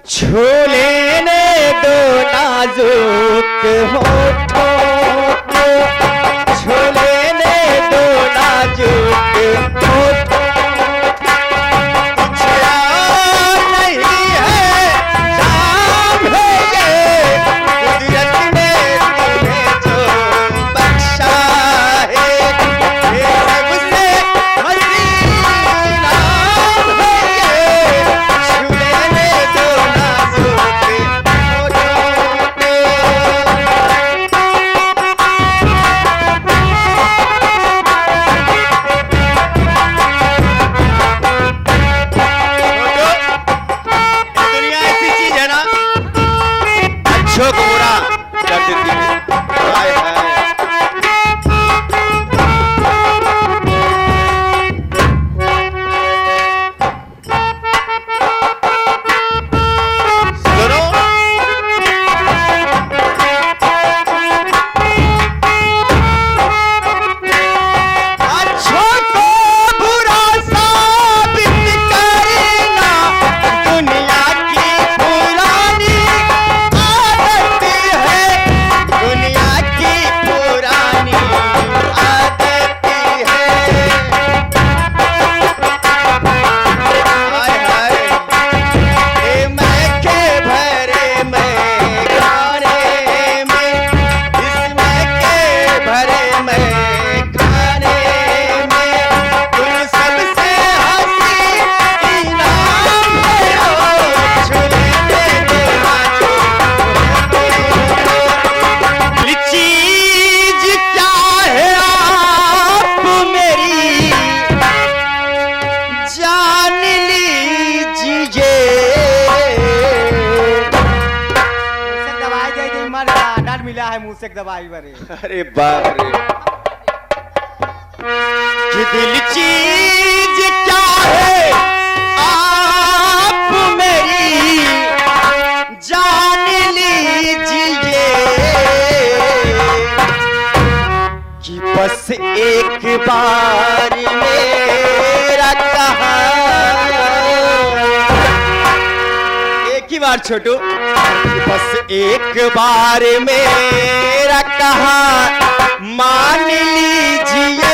छू लेने दो नाजुक होठों को, छू लेने दो नाजुक होठों को। कुछ और नहीं है, जाम है ये कुदरत ने तुम्हें जो बख्शा है। ये सबसे हसीन नाम है ये, छू लेने दो नाजुक होठों को। दुनिया ऐसी चीज है ना, अच्छों को बुरा कर देती है। हाय हाय। सुनो, अच्छों को बुरा साबित करना दुनिया की पुरानी आदत है, दुनिया की पुरानी आदत है। हाय हाय। ए मैं के भरे में खाने में, इसमें के भरे में खाने में, तुम सबसे हंसी इनाम है ओ, छू लेने दो नाजुक होठों। ये चीज क्या है आप मेरी जान लीजिए। मुझसे दवाई दे दी मर गया, डर मिला है मुझसे दवाई बरे। अरे बाप रे, ये दिल चीज क्या है आप मेरी जान लीजिए, कि बस एक बार मेरा कहा, एक ही बार छोटू, बस एक बार मेरा कहा मान लीजिए।